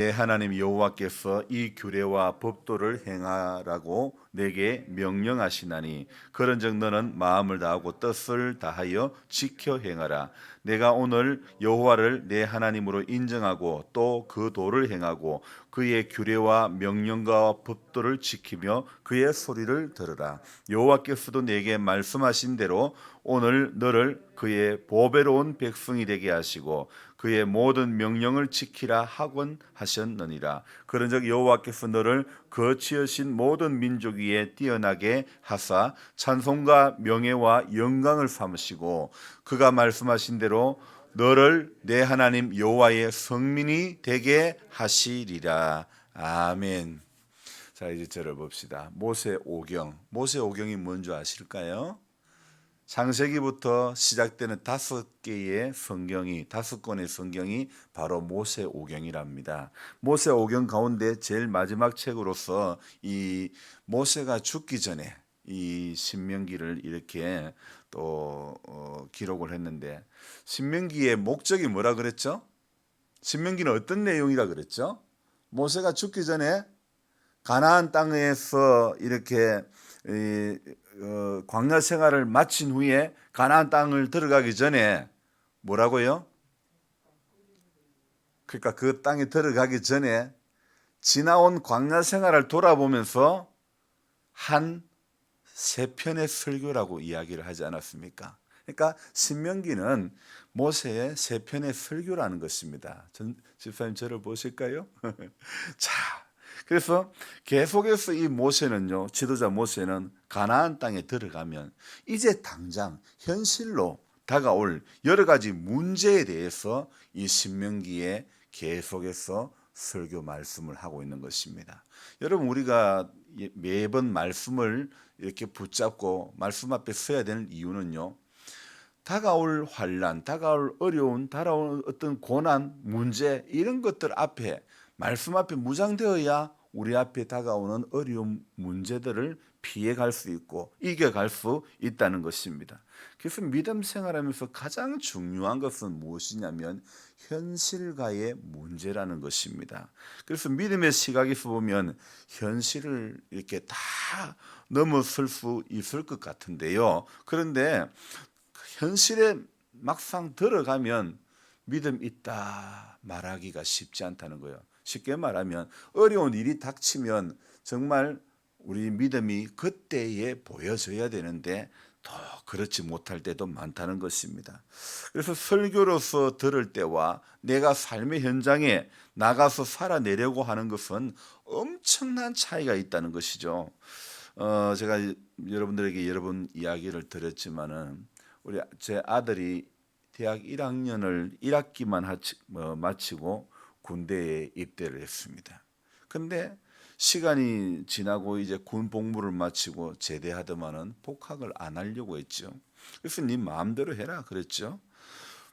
내 하나님 여호와께서 이 규례와 법도를 행하라고 내게 명령하시나니 그런즉 너는 마음을 다하고 뜻을 다하여 지켜 행하라. 내가 오늘 여호와를 내 하나님으로 인정하고 또 그 도를 행하고 그의 규례와 명령과 법도를 지키며 그의 소리를 들으라. 여호와께서도 내게 말씀하신 대로 오늘 너를 그의 보배로운 백성이 되게 하시고 그의 모든 명령을 지키라 하곤 하셨느니라. 그런즉 여호와께서 너를 거치으신 모든 민족 위에 뛰어나게 하사 찬송과 명예와 영광을 삼으시고 그가 말씀하신 대로 너를 내 하나님 여호와의 성민이 되게 하시리라. 아멘. 자, 이제 저를 봅시다. 모세오경이 뭔지 아실까요? 창세기부터 시작되는 다섯 권의 성경이 바로 모세오경이랍니다. 모세오경 가운데 제일 마지막 책으로서 이 모세가 죽기 전에 이 신명기를 이렇게 또 기록을 했는데, 신명기의 목적이 뭐라 그랬죠? 신명기는 어떤 내용이라 그랬죠? 모세가 죽기 전에 가나안 땅에서 이렇게 광야 생활을 마친 후에 가나안 땅을 들어가기 전에 뭐라고요? 그러니까 그 땅에 들어가기 전에 지나온 광야 생활을 돌아보면서 한 세 편의 설교라고 이야기를 하지 않았습니까? 그러니까 신명기는 모세의 세 편의 설교라는 것입니다. 집사님 저를 보실까요? 자, 그래서 계속해서 이 모세는요, 지도자 모세는 가나안 땅에 들어가면 이제 당장 현실로 다가올 여러 가지 문제에 대해서 이 신명기에 계속해서 설교 말씀을 하고 있는 것입니다. 여러분, 우리가 매번 말씀을 이렇게 붙잡고 말씀 앞에 서야 되는 이유는요, 다가올 환난, 다가올 어려운, 다가올 어떤 고난, 문제 이런 것들 앞에 말씀 앞에 무장되어야 우리 앞에 다가오는 어려운 문제들을 피해갈 수 있고 이겨갈 수 있다는 것입니다. 그래서 믿음 생활하면서 가장 중요한 것은 무엇이냐면 현실과의 문제라는 것입니다. 그래서 믿음의 시각에서 보면 현실을 이렇게 다 넘어설 수 있을 것 같은데요. 그런데 현실에 막상 들어가면 믿음 있다 말하기가 쉽지 않다는 거예요. 쉽게 말하면 어려운 일이 닥치면 정말 우리 믿음이 그때에 보여져야 되는데 더 그렇지 못할 때도 많다는 것입니다. 그래서 설교로서 들을 때와 내가 삶의 현장에 나가서 살아내려고 하는 것은 엄청난 차이가 있다는 것이죠. 제가 여러분들에게 여러 번 이야기를 드렸지만은 우리 제 아들이 대학 1학년을 1학기만 마치고 군대에 입대를 했습니다. 근데 시간이 지나고 이제 군 복무를 마치고 제대하더만은 복학을 안 하려고 했죠. 그래서 네 마음대로 해라 그랬죠.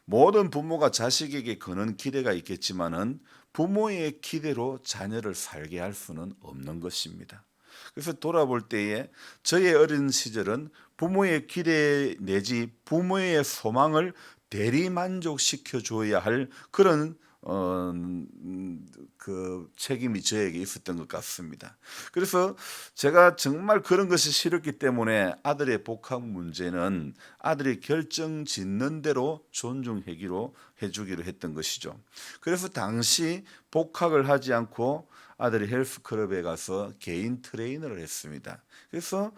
모든 부모가 자식에게 거는 기대가 있겠지만은 부모의 기대로 자녀를 살게 할 수는 없는 것입니다. 그래서 돌아볼 때에 저의 어린 시절은 부모의 기대 내지 부모의 소망을 대리만족시켜 줘야 할 그런 그 책임이 저에게 있었던 것 같습니다. 그래서 제가 정말 그런 것이 싫었기 때문에 아들의 복학 문제는 아들이 결정 짓는 대로 존중하기로 해주기로 했던 것이죠. 그래서 당시 복학을 하지 않고 아들이 헬스클럽에 가서 개인 트레이너를 했습니다. 그래서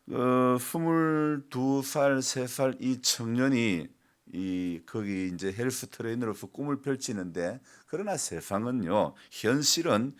22살, 3살 이 청년이 거기 이제 헬스 트레이너로서 꿈을 펼치는데, 그러나 세상은요, 현실은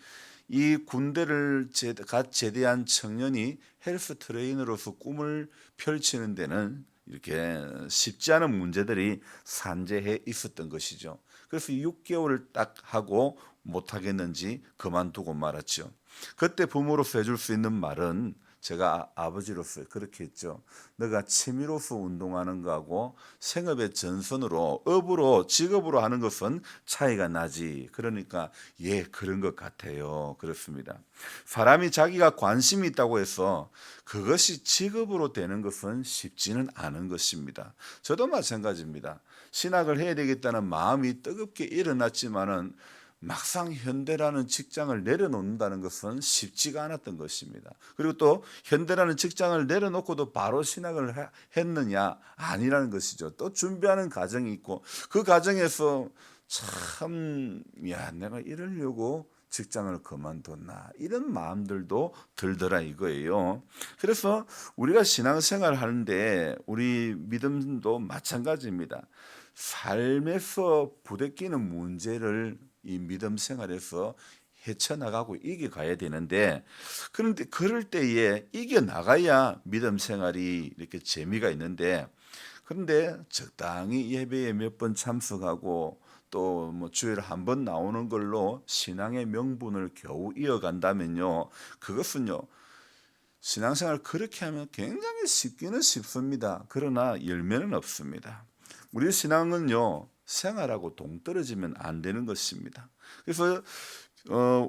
이 군대를 갓 제대한 청년이 헬스 트레이너로서 꿈을 펼치는 데는 이렇게 쉽지 않은 문제들이 산재해 있었던 것이죠. 그래서 6개월을 딱 하고 못하겠는지 그만두고 말았죠. 그때 부모로서 해줄 수 있는 말은, 제가 아버지로서 그렇게 했죠. 너가 취미로서 운동하는 거하고 생업의 전선으로 업으로 직업으로 하는 것은 차이가 나지. 그러니까 예, 그런 것 같아요. 그렇습니다. 사람이 자기가 관심이 있다고 해서 그것이 직업으로 되는 것은 쉽지는 않은 것입니다. 저도 마찬가지입니다. 신학을 해야 되겠다는 마음이 뜨겁게 일어났지만은 막상 현대라는 직장을 내려놓는다는 것은 쉽지가 않았던 것입니다. 그리고 또 현대라는 직장을 내려놓고도 바로 신학을 했느냐? 아니라는 것이죠. 또 준비하는 과정이 있고 그 과정에서 참, 야, 내가 이러려고 직장을 그만뒀나 이런 마음들도 들더라 이거예요. 그래서 우리가 신앙생활 하는데 우리 믿음도 마찬가지입니다. 삶에서 부대끼는 문제를 이 믿음 생활에서 헤쳐나가고 이겨가야 되는데, 그런데 그럴 때에 이겨나가야 믿음 생활이 이렇게 재미가 있는데, 그런데 적당히 예배에 몇 번 참석하고 또 뭐 주일에 한 번 나오는 걸로 신앙의 명분을 겨우 이어간다면요, 그것은요 신앙생활 그렇게 하면 굉장히 쉽기는 쉽습니다. 그러나 열매는 없습니다. 우리 신앙은요 생활하고 동떨어지면 안 되는 것입니다. 그래서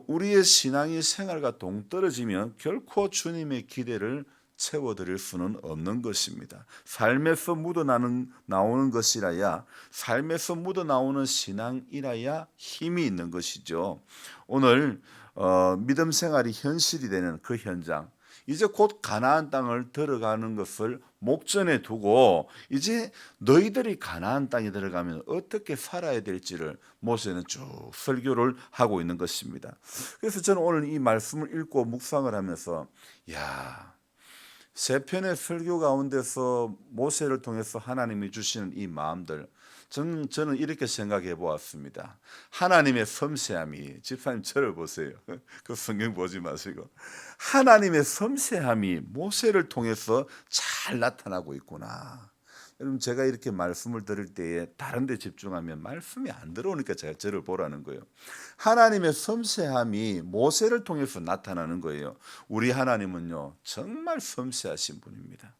우리의 신앙이 생활과 동떨어지면 결코 주님의 기대를 채워드릴 수는 없는 것입니다. 삶에서 나오는 것이라야, 삶에서 묻어나오는 신앙이라야 힘이 있는 것이죠. 오늘 믿음 생활이 현실이 되는 그 현장, 이제 곧 가나안 땅을 들어가는 것을 목전에 두고 이제 너희들이 가나안 땅에 들어가면 어떻게 살아야 될지를 모세는 쭉 설교를 하고 있는 것입니다. 그래서 저는 오늘 이 말씀을 읽고 묵상을 하면서, 야, 세 편의 설교 가운데서 모세를 통해서 하나님이 주시는 이 마음들, 저는 이렇게 생각해 보았습니다. 하나님의 섬세함이, 집사님 저를 보세요. 그 성경 보지 마시고, 하나님의 섬세함이 모세를 통해서 잘 나타나고 있구나. 여러분, 제가 이렇게 말씀을 들을 때에 다른 데 집중하면 말씀이 안 들어오니까 제가 저를 보라는 거예요. 하나님의 섬세함이 모세를 통해서 나타나는 거예요. 우리 하나님은요 정말 섬세하신 분입니다.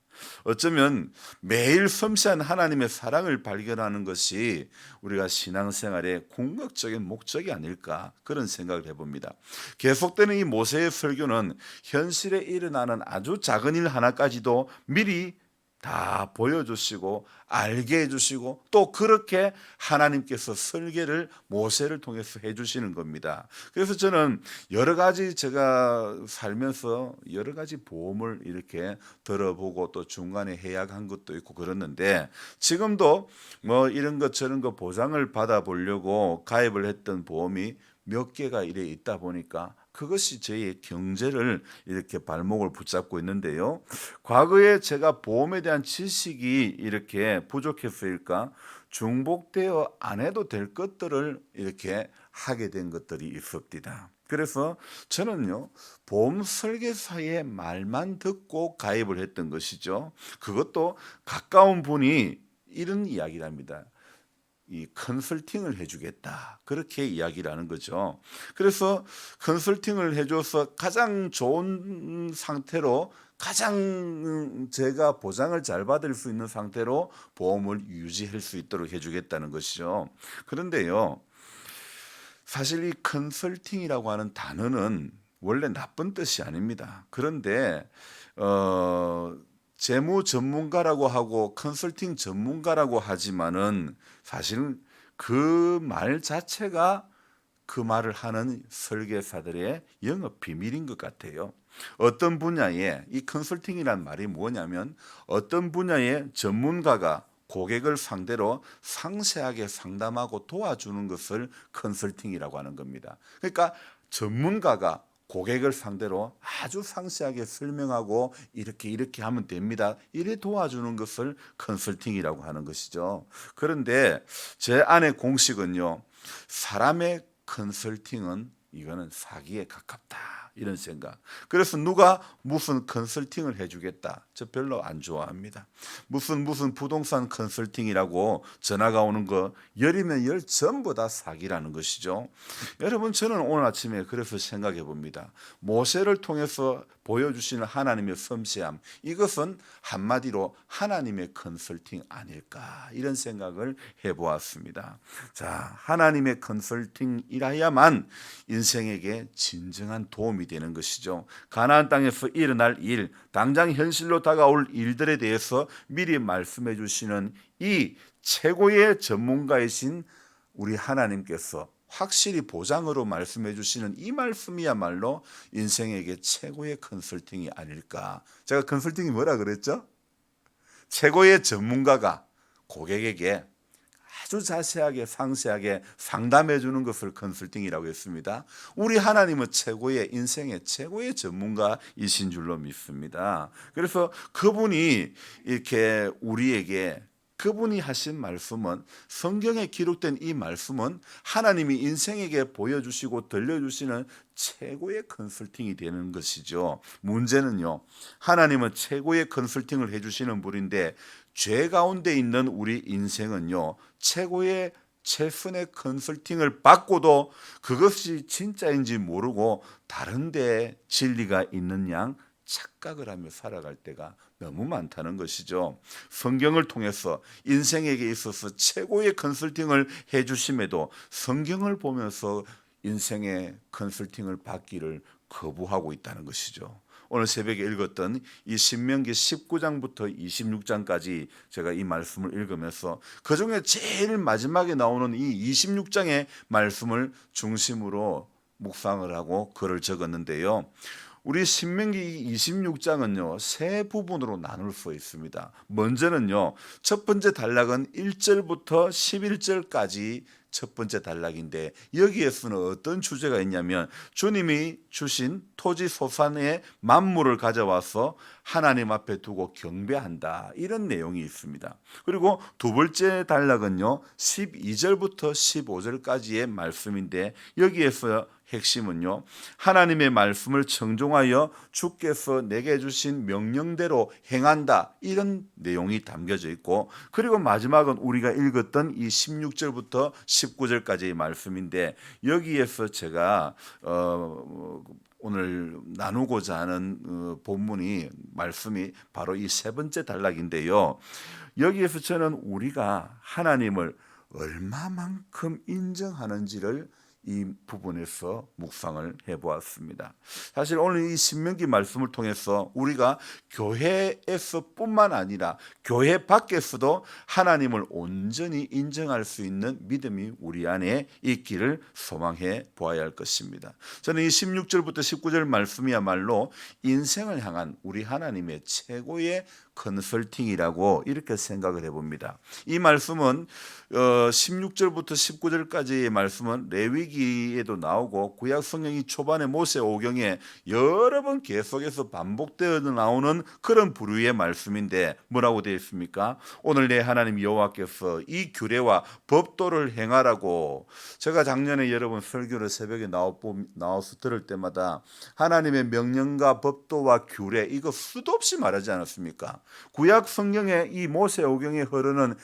어쩌면 매일 섬세한 하나님의 사랑을 발견하는 것이 우리가 신앙생활의 궁극적인 목적이 아닐까, 그런 생각을 해봅니다. 계속되는 이 모세의 설교는 현실에 일어나는 아주 작은 일 하나까지도 미리 다 보여주시고 알게 해주시고 또 그렇게 하나님께서 설계를 모세를 통해서 해주시는 겁니다. 그래서 저는 여러 가지 제가 살면서 여러 가지 보험을 이렇게 들어보고 또 중간에 해약한 것도 있고 그랬는데, 지금도 뭐 이런 것 저런 거 보장을 받아보려고 가입을 했던 보험이 몇 개가 이래 있다 보니까 그것이 저의 경제를 이렇게 발목을 붙잡고 있는데요. 과거에 제가 보험에 대한 지식이 이렇게 부족했을까, 중복되어 안 해도 될 것들을 이렇게 하게 된 것들이 있었습니다. 그래서 저는요 보험 설계사의 말만 듣고 가입을 했던 것이죠. 그것도 가까운 분이 이런 이야기를 합니다. 이 컨설팅을 해주겠다, 그렇게 이야기를 하는 거죠. 그래서 컨설팅을 해줘서 가장 좋은 상태로, 가장 제가 보장을 잘 받을 수 있는 상태로 보험을 유지할 수 있도록 해주겠다는 것이죠. 그런데요 사실 이 컨설팅이라고 하는 단어는 원래 나쁜 뜻이 아닙니다. 그런데 재무 전문가라고 하고 컨설팅 전문가라고 하지만은 사실은 그 말 자체가 그 말을 하는 설계사들의 영업 비밀인 것 같아요. 어떤 분야에, 이 컨설팅이란 말이 뭐냐면 어떤 분야의 전문가가 고객을 상대로 상세하게 상담하고 도와주는 것을 컨설팅이라고 하는 겁니다. 그러니까 전문가가 고객을 상대로 아주 상세하게 설명하고 이렇게 하면 됩니다, 이래 도와주는 것을 컨설팅이라고 하는 것이죠. 그런데 제 안의 공식은요, 사람의 컨설팅은 이거는 사기에 가깝다, 이런 생각. 그래서 누가 무슨 컨설팅을 해주겠다, 저 별로 안 좋아합니다. 무슨 부동산 컨설팅이라고 전화가 오는 거 열이면 열 전부 다 사기라는 것이죠. 여러분, 저는 오늘 아침에 그래서 생각해 봅니다. 모세를 통해서 보여주시는 하나님의 섬세함, 이것은 한마디로 하나님의 컨설팅 아닐까, 이런 생각을 해보았습니다. 자, 하나님의 컨설팅이라야만 인생에게 진정한 도움이 되는 것이죠. 가나안 땅에서 일어날 일, 당장 현실로 다가올 일들에 대해서 미리 말씀해 주시는 이 최고의 전문가이신 우리 하나님께서 확실히 보장으로 말씀해 주시는 이 말씀이야말로 인생에게 최고의 컨설팅이 아닐까. 제가 컨설팅이 뭐라 그랬죠? 최고의 전문가가 고객에게 아주 자세하게 상세하게 상담해 주는 것을 컨설팅이라고 했습니다. 우리 하나님은 최고의 인생의 최고의 전문가이신 줄로 믿습니다. 그래서 그분이 이렇게 우리에게 그분이 하신 말씀은 성경에 기록된 이 말씀은 하나님이 인생에게 보여주시고 들려주시는 최고의 컨설팅이 되는 것이죠. 문제는요, 하나님은 최고의 컨설팅을 해주시는 분인데 죄 가운데 있는 우리 인생은요, 최고의 최선의 컨설팅을 받고도 그것이 진짜인지 모르고 다른 데 진리가 있는 양 착각을 하며 살아갈 때가 너무 많다는 것이죠. 성경을 통해서 인생에게 있어서 최고의 컨설팅을 해주심에도 성경을 보면서 인생의 컨설팅을 받기를 거부하고 있다는 것이죠. 오늘 새벽에 읽었던 이 신명기 19장부터 26장까지 제가 이 말씀을 읽으면서 그중에 제일 마지막에 나오는 이 26장의 말씀을 중심으로 묵상을 하고 글을 적었는데요. 우리 신명기 26장은요, 세 부분으로 나눌 수 있습니다. 먼저는요, 첫 번째 단락은 1절부터 11절까지 첫 번째 단락인데, 여기에서는 어떤 주제가 있냐면 주님이 주신 토지 소산의 만물을 가져와서 하나님 앞에 두고 경배한다, 이런 내용이 있습니다. 그리고 두 번째 단락은요, 12절부터 15절까지의 말씀인데, 여기에서 핵심은요, 하나님의 말씀을 청종하여 주께서 내게 주신 명령대로 행한다, 이런 내용이 담겨져 있고, 그리고 마지막은 우리가 읽었던 이 16절부터 19절까지의 말씀인데, 여기에서 제가 오늘 나누고자 하는 본문이 말씀이 바로 이 세 번째 단락인데요. 여기에서 저는 우리가 하나님을 얼마만큼 인정하는지를 이 부분에서 묵상을 해보았습니다. 사실 오늘 이 신명기 말씀을 통해서 우리가 교회에서뿐만 아니라 교회 밖에서도 하나님을 온전히 인정할 수 있는 믿음이 우리 안에 있기를 소망해 보아야 할 것입니다. 저는 이 16절부터 19절 말씀이야말로 인생을 향한 우리 하나님의 최고의 컨설팅이라고 이렇게 생각을 해봅니다. 이 말씀은 16절부터 19절까지의 말씀은 레위기에도 나오고 구약 성경이 초반에 모세오경에 여러 번 계속해서 반복되어 나오는 그런 부류의 말씀인데 뭐라고 되어 있습니까? 오늘 내 하나님 여호와께서 이 규례와 법도를 행하라고. 제가 작년에 여러분 설교를 새벽에 나와서 들을 때마다 하나님의 명령과 법도와 규례, 이거 수도 없이 말하지 않았습니까? 구약 성경에 이 모세오경에 흐르는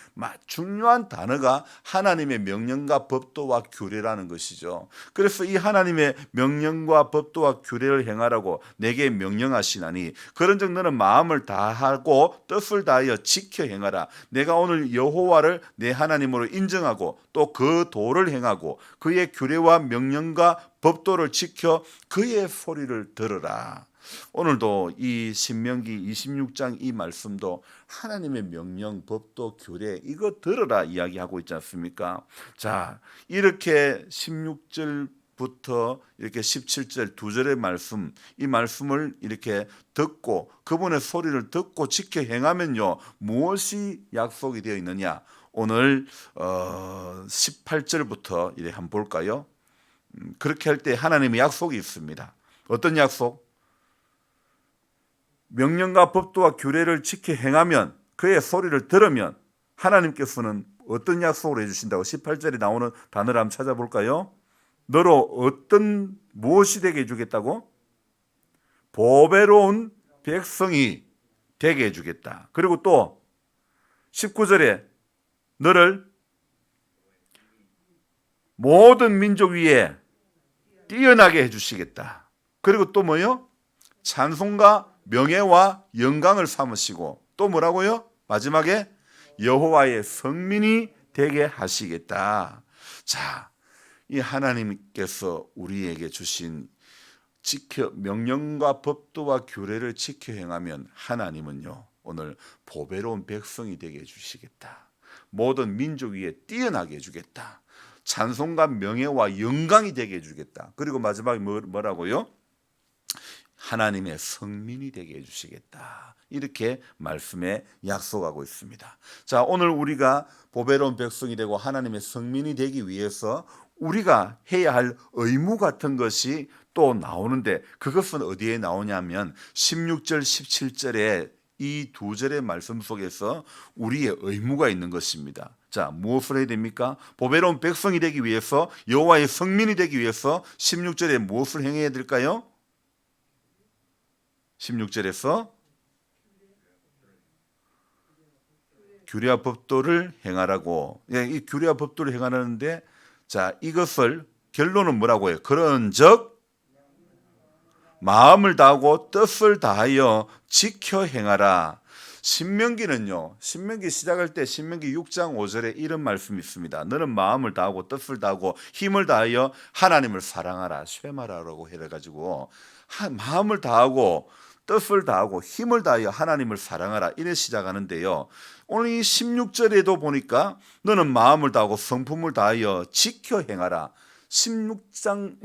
중요한 단어가 하나님의 명령과 법도와 규례라는 것이죠. 그래서 이 하나님의 명령과 법도와 규례를 행하라고 내게 명령하시나니 그런즉 너는 마음을 다하고 뜻을 다하여 지켜 행하라. 내가 오늘 여호와를 내 하나님으로 인정하고 또 그 도를 행하고 그의 규례와 명령과 법도를 지켜 그의 소리를 들으라. 오늘도 이 신명기 26장 이 말씀도 하나님의 명령, 법도, 규례 이거 들으라 이야기하고 있지 않습니까? 자, 이렇게 16절부터 이렇게 17절 두 절의 말씀, 이 말씀을 이렇게 듣고 그분의 소리를 듣고 지켜 행하면요, 무엇이 약속이 되어 있느냐? 오늘 18절부터 이렇게 한번 볼까요? 그렇게 할 때 하나님의 약속이 있습니다. 어떤 약속? 명령과 법도와 규례를 지켜 행하면, 그의 소리를 들으면 하나님께서는 어떤 약속을 해주신다고 18절에 나오는 단어를 한번 찾아볼까요? 너로 어떤 무엇이 되게 해주겠다고? 보배로운 백성이 되게 해주겠다. 그리고 또 19절에 너를 모든 민족 위에 뛰어나게 해주시겠다. 그리고 또 뭐요? 찬송과 명예와 영광을 삼으시고 또 뭐라고요? 마지막에 여호와의 성민이 되게 하시겠다. 자, 이 하나님께서 우리에게 주신 명령과 법도와 규례를 지켜 행하면 하나님은요, 오늘 보배로운 백성이 되게 해주시겠다. 모든 민족 위에 뛰어나게 해주겠다. 찬송과 명예와 영광이 되게 해주겠다. 그리고 마지막에 뭐라고요? 하나님의 성민이 되게 해주시겠다. 이렇게 말씀에 약속하고 있습니다. 자, 오늘 우리가 보배로운 백성이 되고 하나님의 성민이 되기 위해서 우리가 해야 할 의무 같은 것이 또 나오는데, 그것은 어디에 나오냐면 16절 17절에 이 두 절의 말씀 속에서 우리의 의무가 있는 것입니다. 자, 무엇을 해야 됩니까? 보배로운 백성이 되기 위해서, 여호와의 성민이 되기 위해서 16절에 무엇을 행해야 될까요? 16절에서 규례와 법도를 행하라고. 이 규례와 법도를 행하라는데, 자, 이것을 결론은 뭐라고 해요? 그런즉 마음을 다하고 뜻을 다하여 지켜 행하라. 신명기는요, 신명기 시작할 때 신명기 6장 5절에 이런 말씀이 있습니다. 너는 마음을 다하고 뜻을 다하고 힘을 다하여 하나님을 사랑하라, 쉐마라라고 해가지고 마음을 다하고 뜻을 다하고 힘을 다하여 하나님을 사랑하라, 이래 시작하는데요, 오늘 이 16절에도 보니까 너는 마음을 다하고 성품을 다하여 지켜 행하라. 26장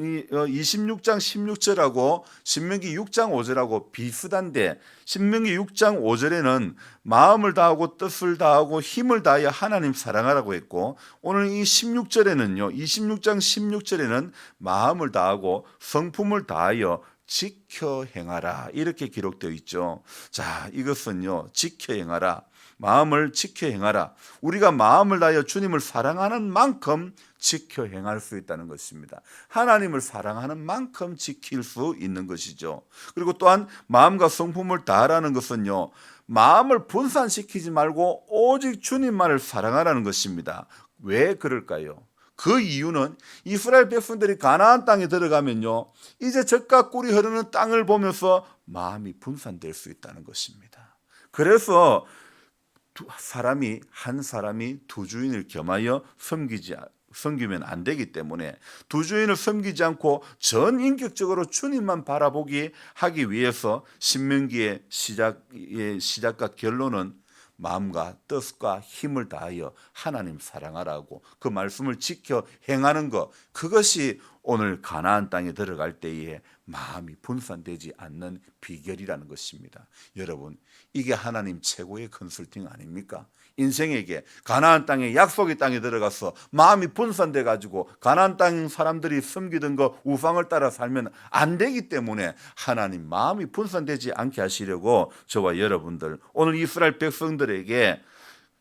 16절하고 신명기 6장 5절하고 비슷한데, 신명기 6장 5절에는 마음을 다하고 뜻을 다하고 힘을 다하여 하나님 사랑하라고 했고, 오늘 이 16절에는요, 26장 16절에는 마음을 다하고 성품을 다하여 지켜 행하라, 이렇게 기록되어 있죠. 자, 이것은요, 지켜 행하라, 마음을 지켜 행하라. 우리가 마음을 다하여 주님을 사랑하는 만큼 지켜 행할 수 있다는 것입니다. 하나님을 사랑하는 만큼 지킬 수 있는 것이죠. 그리고 또한 마음과 성품을 다하라는 것은요, 마음을 분산시키지 말고 오직 주님만을 사랑하라는 것입니다. 왜 그럴까요? 그 이유는 이스라엘 백성들이 가나안 땅에 들어가면요, 이제 젖과 꿀이 흐르는 땅을 보면서 마음이 분산될 수 있다는 것입니다. 그래서 한 사람이 두 주인을 겸하여 섬기면 안 되기 때문에, 두 주인을 섬기지 않고 전인격적으로 주님만 바라보기 하기 위해서 신명기의 시작과 결론은 마음과 뜻과 힘을 다하여 하나님 사랑하라고, 그 말씀을 지켜 행하는 것, 그것이 오늘 가나안 땅에 들어갈 때에 마음이 분산되지 않는 비결이라는 것입니다. 여러분, 이게 하나님 최고의 컨설팅 아닙니까? 인생에게 가나안 땅에, 약속의 땅에 들어가서 마음이 분산돼 가지고 가나안 땅 사람들이 섬기던 거 우상을 따라 살면 안 되기 때문에 하나님 마음이 분산되지 않게 하시려고 저와 여러분들, 오늘 이스라엘 백성들에게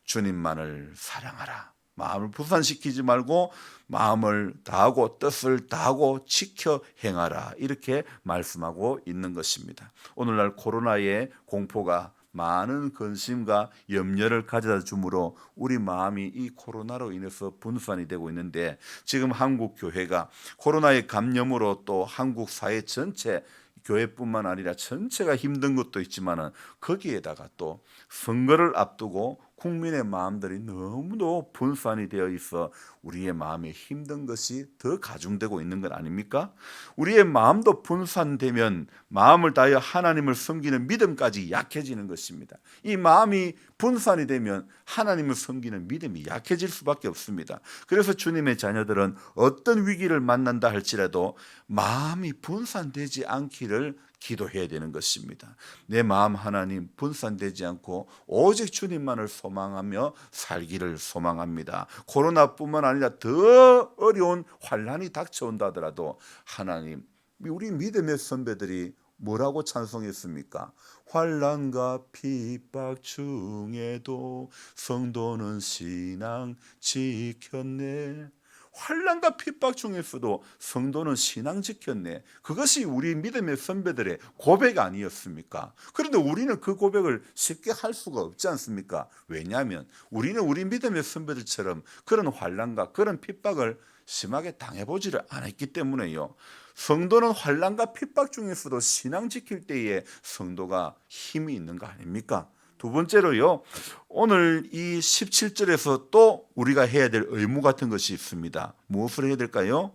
주님만을 사랑하라, 마음을 분산시키지 말고 마음을 다하고 뜻을 다하고 지켜 행하라, 이렇게 말씀하고 있는 것입니다. 오늘날 코로나의 공포가 많은 근심과 염려를 가져다 주므로 우리 마음이 이 코로나로 인해서 분산이 되고 있는데, 지금 한국 교회가 코로나의 감염으로 또 한국 사회 전체, 교회뿐만 아니라 전체가 힘든 것도 있지만은 거기에다가 또 선거를 앞두고 국민의 마음들이 너무도 분산이 되어 있어 우리의 마음에 힘든 것이 더 가중되고 있는 것 아닙니까? 우리의 마음도 분산되면 마음을 다하여 하나님을 섬기는 믿음까지 약해지는 것입니다. 이 마음이 분산이 되면 하나님을 섬기는 믿음이 약해질 수밖에 없습니다. 그래서 주님의 자녀들은 어떤 위기를 만난다 할지라도 마음이 분산되지 않기를 기도해야 되는 것입니다. 내 마음 하나님 분산되지 않고 오직 주님만을 소망하며 살기를 소망합니다. 코로나뿐만 아니라 더 어려운 환난이 닥쳐온다 하더라도 하나님, 우리 믿음의 선배들이 뭐라고 찬송했습니까? 환난과 핍박 중에도 성도는 신앙 지켰네. 환난과 핍박 중에서도 성도는 신앙 지켰네. 그것이 우리 믿음의 선배들의 고백 아니었습니까? 그런데 우리는 그 고백을 쉽게 할 수가 없지 않습니까? 왜냐하면 우리는 우리 믿음의 선배들처럼 그런 환난과 그런 핍박을 심하게 당해보지를 않았기 때문에요. 성도는 환난과 핍박 중에서도 신앙 지킬 때에 성도가 힘이 있는 거 아닙니까? 두 번째로요, 오늘 이 17절에서 또 우리가 해야 될 의무 같은 것이 있습니다. 무엇을 해야 될까요?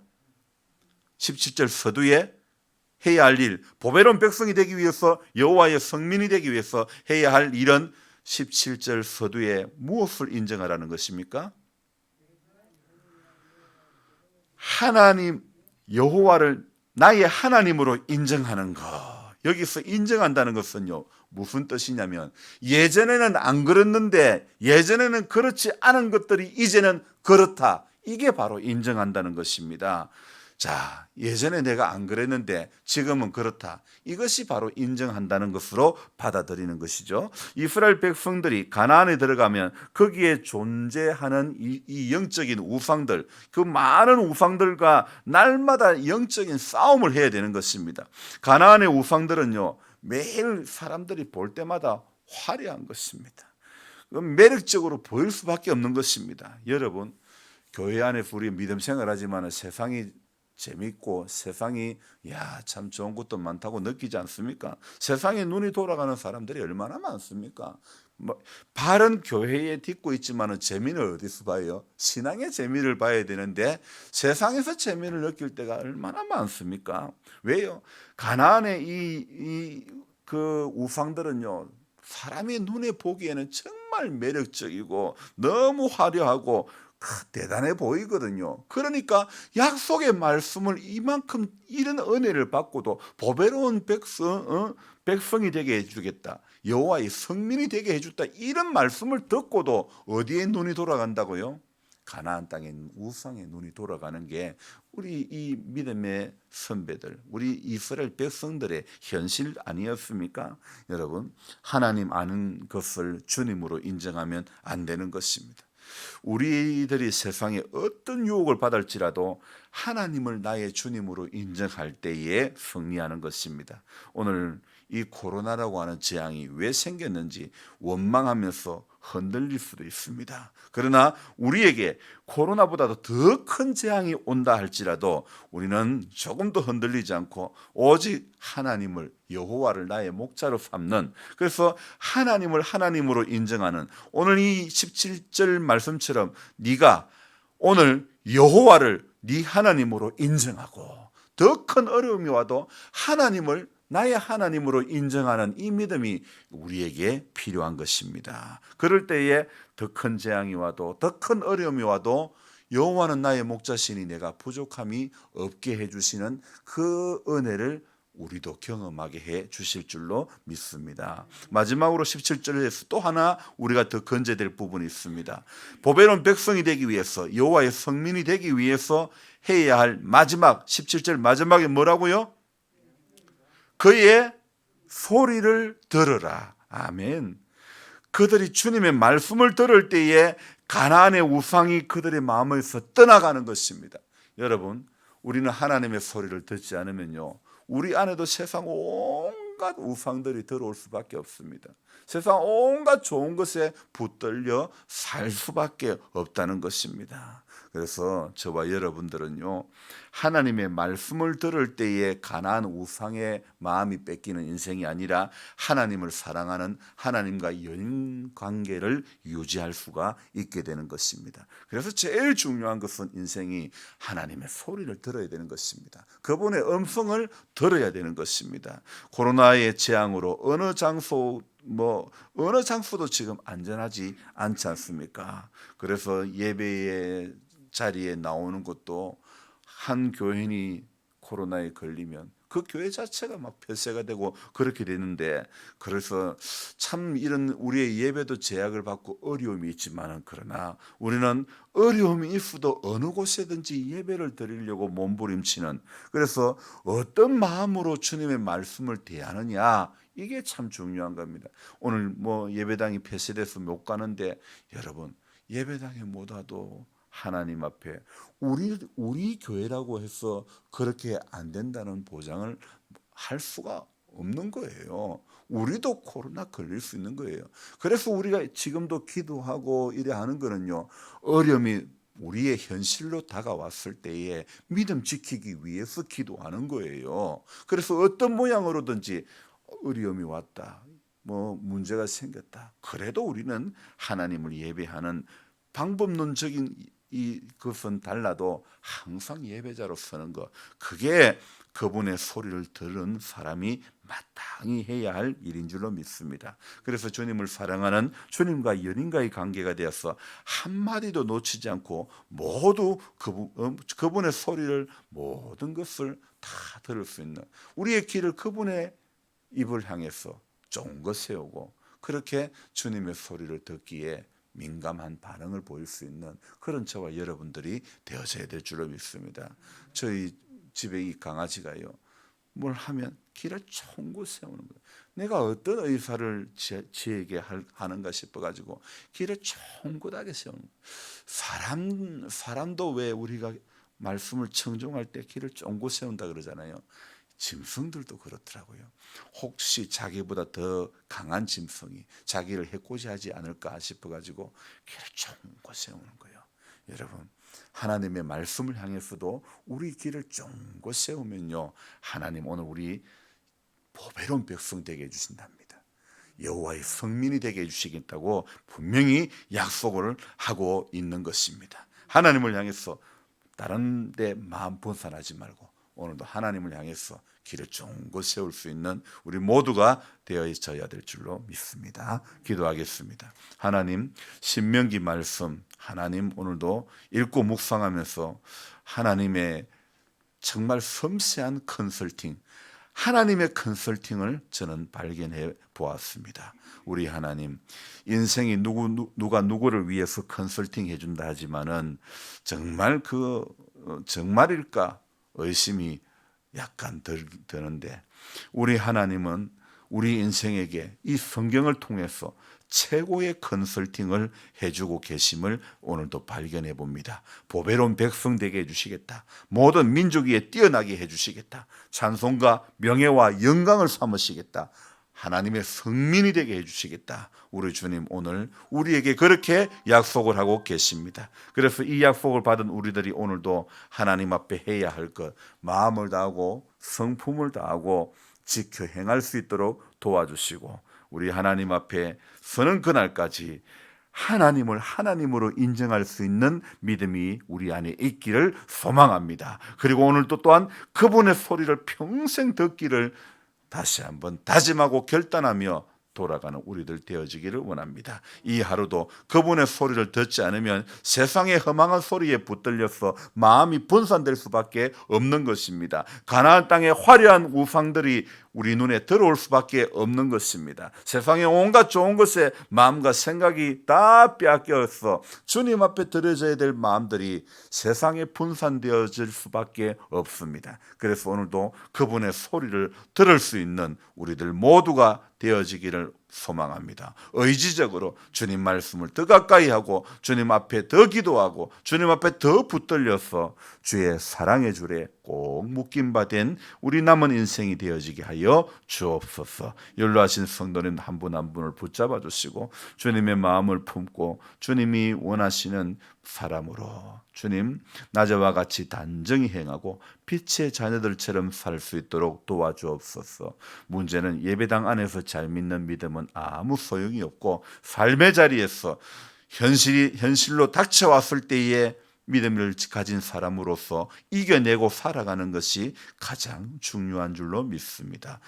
17절 서두에 해야 할 일, 보배로운 백성이 되기 위해서, 여호와의 성민이 되기 위해서 해야 할 일은 17절 서두에 무엇을 인정하라는 것입니까? 하나님 여호와를 나의 하나님으로 인정하는 것. 여기서 인정한다는 것은요, 무슨 뜻이냐면 예전에는 안 그랬는데 예전에는 그렇지 않은 것들이 이제는 그렇다. 이게 바로 인정한다는 것입니다. 자, 예전에 내가 안 그랬는데 지금은 그렇다. 이것이 바로 인정한다는 것으로 받아들이는 것이죠. 이스라엘 백성들이 가나안에 들어가면 거기에 존재하는 이 영적인 우상들, 그 많은 우상들과 날마다 영적인 싸움을 해야 되는 것입니다. 가나안의 우상들은요, 매일 사람들이 볼 때마다 화려한 것입니다. 매력적으로 보일 수밖에 없는 것입니다. 여러분, 교회 안에서 우리 믿음 생활하지만 세상이 재밌고 세상이 참 좋은 것도 많다고 느끼지 않습니까? 세상에 눈이 돌아가는 사람들이 얼마나 많습니까? 바른 교회에 딛고 있지만 재미는 어디서 봐요? 신앙의 재미를 봐야 되는데 세상에서 재미를 느낄 때가 얼마나 많습니까? 왜요? 가나안의 그 우상들은요, 사람이 눈에 보기에는 정말 매력적이고 너무 화려하고 대단해 보이거든요. 그러니까 약속의 말씀을 이만큼 이런 은혜를 받고도 보배로운 백성이 되게 해주겠다, 여호와의 성민이 되게 해줬다, 이런 말씀을 듣고도 어디에 눈이 돌아간다고요? 가나안 땅의 우상에 눈이 돌아가는 게 우리 이 믿음의 선배들, 우리 이스라엘 백성들의 현실 아니었습니까? 여러분, 하나님 아는 것을 주님으로 인정하면 안 되는 것입니다. 우리들이 세상에 어떤 유혹을 받을지라도 하나님을 나의 주님으로 인정할 때에 승리하는 것입니다. 오늘 이 코로나라고 하는 재앙이 왜 생겼는지 원망하면서 흔들릴 수도 있습니다. 그러나 우리에게 코로나보다도 더 큰 재앙이 온다 할지라도 우리는 조금 더 흔들리지 않고 오직 하나님을, 여호와를 나의 목자로 삼는, 그래서 하나님을 하나님으로 인정하는, 오늘 이 17절 말씀처럼 네가 오늘 여호와를 네 하나님으로 인정하고 더 큰 어려움이 와도 하나님을 나의 하나님으로 인정하는 이 믿음이 우리에게 필요한 것입니다. 그럴 때에 더 큰 재앙이 와도 더 큰 어려움이 와도 여호와는 나의 목자시니 내가 부족함이 없게 해주시는 그 은혜를 우리도 경험하게 해 주실 줄로 믿습니다. 마지막으로 17절에서 또 하나 우리가 더 건져야 부분이 있습니다. 보배로운 백성이 되기 위해서, 여호와의 성민이 되기 위해서 해야 할 마지막 17절 마지막에 뭐라고요? 그의 소리를 들으라. 아멘. 그들이 주님의 말씀을 들을 때에 가나안의 우상이 그들의 마음에서 떠나가는 것입니다. 여러분, 우리는 하나님의 소리를 듣지 않으면요, 우리 안에도 세상 온갖 우상들이 들어올 수밖에 없습니다. 세상 온갖 좋은 것에 붙들려 살 수밖에 없다는 것입니다. 그래서 저와 여러분들은요, 하나님의 말씀을 들을 때에 가나안 우상의 마음이 뺏기는 인생이 아니라 하나님을 사랑하는 하나님과 연 관계를 유지할 수가 있게 되는 것입니다. 그래서 제일 중요한 것은 인생이 하나님의 소리를 들어야 되는 것입니다. 그분의 음성을 들어야 되는 것입니다. 코로나의 재앙으로 어느 장소도 지금 안전하지 않지 않습니까? 그래서 예배의 자리에 나오는 것도 한 교인이 코로나에 걸리면 그 교회 자체가 막 폐쇄가 되고 그렇게 되는데, 그래서 참 이런 우리의 예배도 제약을 받고 어려움이 있지만, 그러나 우리는 어려움이 있어도 어느 곳에든지 예배를 드리려고 몸부림치는, 그래서 어떤 마음으로 주님의 말씀을 대하느냐, 이게 참 중요한 겁니다. 오늘 예배당이 폐쇄돼서 못 가는데, 여러분, 예배당에 못 와도 하나님 앞에 우리 교회라고 해서 그렇게 안 된다는 보장을 할 수가 없는 거예요. 우리도 코로나 걸릴 수 있는 거예요. 그래서 우리가 지금도 기도하고 이래 하는 거는요, 어려움이 우리의 현실로 다가왔을 때에 믿음 지키기 위해서 기도하는 거예요. 그래서 어떤 모양으로든지 어려움이 왔다, 문제가 생겼다, 그래도 우리는 하나님을 예배하는 방법론적인 이것은 달라도 항상 예배자로 서는 것, 그게 그분의 소리를 들은 사람이 마땅히 해야 할 일인 줄로 믿습니다. 그래서 주님을 사랑하는 주님과 연인과의 관계가 되어서 한마디도 놓치지 않고 모두 그분의 소리를 모든 것을 다 들을 수 있는, 우리의 귀를 그분의 입을 향해서 쫑긋 세우고 그렇게 주님의 소리를 듣기에 민감한 반응을 보일 수 있는 그런 저와 여러분들이 되어져야 될 줄로 믿습니다. 저희 집에 이 강아지가요, 뭘 하면 귀를 쫑긋 세우는 거예요. 내가 어떤 의사를 지에게 하는가 싶어가지고 귀를 쫑긋하게 세우는 거예요. 사람도 왜 우리가 말씀을 청종할 때 귀를 쫑긋 세운다 그러잖아요. 짐승들도 그렇더라고요. 혹시 자기보다 더 강한 짐승이 자기를 해코지하지 않을까 싶어가지고 귀를 쫑긋 세우는 거예요. 여러분, 하나님의 말씀을 향해서도 우리 귀를 쫑긋 세우면요, 하나님 오늘 우리 보배로운 백성 되게 해주신답니다. 여호와의 성민이 되게 해주시겠다고 분명히 약속을 하고 있는 것입니다. 하나님을 향해서 다른 데 마음 분산하지 말고 오늘도 하나님을 향해서 귀를 쫑긋 세울 수 있는 우리 모두가 되어져야 될 줄로 믿습니다. 기도하겠습니다. 하나님, 신명기 말씀 하나님 오늘도 읽고 묵상하면서 하나님의 정말 섬세한 컨설팅, 하나님의 컨설팅을 저는 발견해 보았습니다. 우리 하나님, 인생이 누가 누구를 위해서 컨설팅 해준다 하지만은 정말 정말일까 의심이 약간 드는데, 우리 하나님은 우리 인생에게 이 성경을 통해서 최고의 컨설팅을 해주고 계심을 오늘도 발견해 봅니다. 보배로운 백성 되게 해주시겠다. 모든 민족 위에 뛰어나게 해주시겠다. 찬송과 명예와 영광을 삼으시겠다. 하나님의 성민이 되게 해주시겠다. 우리 주님 오늘 우리에게 그렇게 약속을 하고 계십니다. 그래서 이 약속을 받은 우리들이 오늘도 하나님 앞에 해야 할 것, 마음을 다하고 성품을 다하고 지켜 행할 수 있도록 도와주시고, 우리 하나님 앞에 서는 그날까지 하나님을 하나님으로 인정할 수 있는 믿음이 우리 안에 있기를 소망합니다. 그리고 오늘도 또한 그분의 소리를 평생 듣기를 다시 한번 다짐하고 결단하며 돌아가는 우리들 되어지기를 원합니다. 이 하루도 그분의 소리를 듣지 않으면 세상의 허망한 소리에 붙들려서 마음이 분산될 수밖에 없는 것입니다. 가나안 땅의 화려한 우상들이 우리 눈에 들어올 수밖에 없는 것입니다. 세상의 온갖 좋은 것에 마음과 생각이 다 빼앗겨서 주님 앞에 드려져야 될 마음들이 세상에 분산되어질 수밖에 없습니다. 그래서 오늘도 그분의 소리를 들을 수 있는 우리들 모두가 되어지기를 소망합니다. 의지적으로 주님 말씀을 더 가까이 하고 주님 앞에 더 기도하고 주님 앞에 더 붙들려서 주의 사랑의 줄에 꼭 묶임 바 된 우리 남은 인생이 되어지게 하여 주옵소서. 연로하신 성도님 한 분 한 분을 붙잡아 주시고 주님의 마음을 품고 주님이 원하시는 사람으로 주님 낮에와 같이 단정히 행하고 빛의 자녀들처럼 살 수 있도록 도와주옵소서. 문제는 예배당 안에서 잘 믿는 믿음은 아무 소용이 없고 삶의 자리에서 현실로 닥쳐왔을 때에 믿음을 가진 사람으로서 이겨내고 살아가는 것이 가장 중요한 줄로 믿습니다.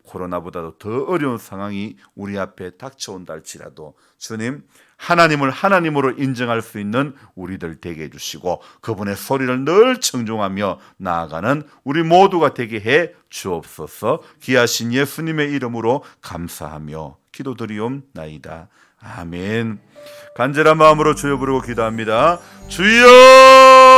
코로나보다도 더 어려운 상황이 우리 앞에 닥쳐온다 할지라도 주님, 하나님을 하나님으로 인정할 수 있는 우리들 되게 해주시고 그분의 소리를 늘 청종하며 나아가는 우리 모두가 되게 해 주옵소서. 귀하신 예수님의 이름으로 감사하며 기도드리옵나이다. 아멘. 간절한 마음으로 주여 부르고 기도합니다. 주여!